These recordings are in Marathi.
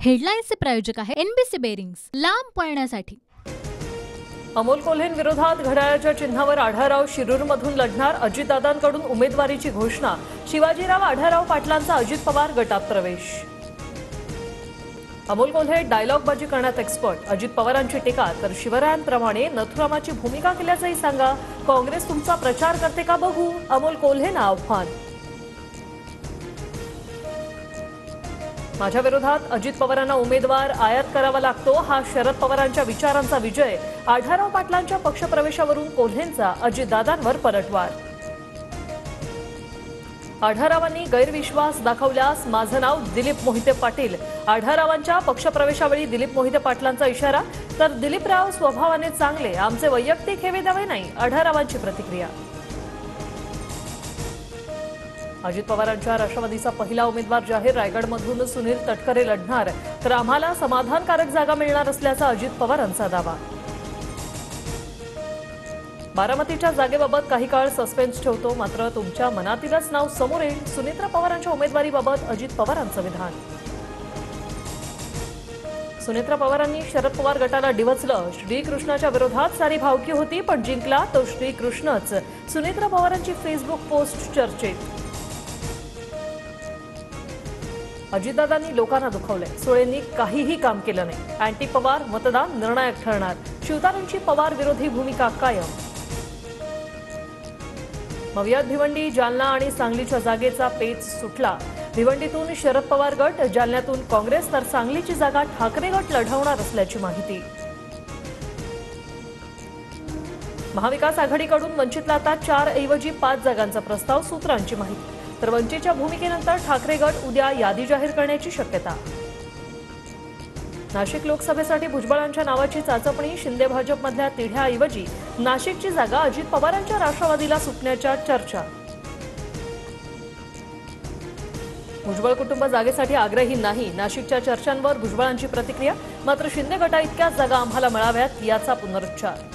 हेडलाईन्सचे प्रायोजक आहे एनबीसी बेरिंग्स, लांब पळण्यासाठी। अमोल कोल्हेंविरोधात घड्याळाच्या चिन्हावर आढळराव शिरूरमधून लढणार, अजितदादांकडून उमेदवारीची घोषणा। शिवाजीराव आढळराव पाटलांचा अजित पवार गटात प्रवेश। अमोल कोल्हे डायलॉगबाजी करण्यात एक्सपर्ट, अजित पवारांची टीका, तर शिवरायांप्रमाणे नथुरामाची भूमिका केल्याचंही सांगा। काँग्रेस तुमचा प्रचार करते का बघू, अमोल कोल्हेंना आव्हान। माझ्या विरोधात अजित पवारांना उमेदवार आयात करावा लागतो, हा शरद पवारांच्या विचारांचा विजय। आढळराव पाटलांच्या पक्षप्रवेशावरून कोल्हेंचा अजितदादांवर पलटवार। आढळरावांनी गैरविश्वास दाखवल्यास माझं नाव दिलीप मोहिते पाटील। आढळरावांच्या पक्षप्रवेशावेळी दिलीप मोहिते पाटलांचा इशारा, तर दिलीपराव स्वभावाने चांगले, आमचे वैयक्तिक हेवे दावे नाही, आढळरावांची प्रतिक्रिया। अजित पवारांच्या राष्ट्रवादीचा पहिला उमेदवार जाहीर, रायगडमधून सुनील तटकरे लढणार, तर आम्हाला समाधानकारक जागा मिळणार असल्याचा अजित पवारांचा दावा। बारामतीच्या जागेबाबत काही काळ सस्पेन्स ठेवतो, मात्र तुमच्या मनातीलच नाव समोर येईल, सुनेत्रा पवारांच्या उमेदवारीबाबत अजित पवारांचं विधान। सुनेत्रा पवारांनी शरद पवार गटाला डिवचलं, श्रीकृष्णाच्या विरोधात सारी भावकी होती, पण जिंकला तो श्रीकृष्णच। सुनेत्रा पवारांची फेसबुक पोस्ट चर्चेत। अजितदादांनी लोकांना दुखावले, सुळेंनी काहीही काम केलं नाही, अँटी पवार मतदान निर्णायक ठरणार, शिवतारेंची पवार विरोधी भूमिका कायम। मवियात भिवंडी, जालना आणि सांगलीच्या जागेचा पेच सुटला। भिवंडीतून शरद पवार गट, जालन्यातून काँग्रेस, तर सांगलीची जागा ठाकरे गट लढवणार असल्याची माहिती। महाविकास आघाडीकडून वंचितला आता 4 ऐवजी 5 जागांचा प्रस्ताव, सूत्रांची माहिती, तर वंचितच्या भूमिकेनंतर ठाकरे गट उद्या यादी जाहीर करण्याची शक्यता। नाशिक लोकसभेसाठी भुजबळांच्या नावाची चाचपणी, शिंदे भाजपमधल्या तिढ्याऐवजी नाशिकची जागा अजित पवारांच्या राष्ट्रवादीला सुटण्याच्या चर्चा। भुजबळ कुटुंब जागेसाठी आग्रही नाही, नाशिकच्या चर्चांवर भुजबळांची प्रतिक्रिया, मात्र शिंदे गटा इतक्याच जागा आम्हाला मिळाव्यात याचा पुनरुच्चार।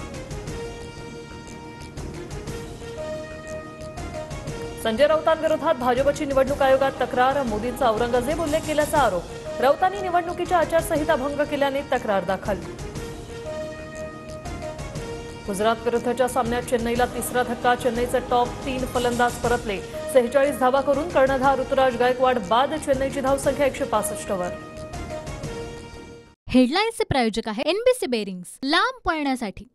संजय राऊतांविरोधात भाजपची निवडणूक आयोगात तक्रार, मोदींचा औरंगजेब उल्लेख केल्याचा आरोप, राऊतांनी निवडणुकीच्या आचारसंहिता भंग केल्याने तक्रार दाखल। गुजरात विरुद्धच्या सामन्यात चेन्नईला तिसरा धक्का, चेन्नईचे टॉप 3 फलंदाज परतले, 46 धावा करून कर्णधार ऋतुराज गायकवाड बाद, चेन्नईची धावसंख्या 165 वर। हेडलाईन्सचे प्रायोजक आहे एनबीसी बेरिंग्स, लांब पळण्यासाठी।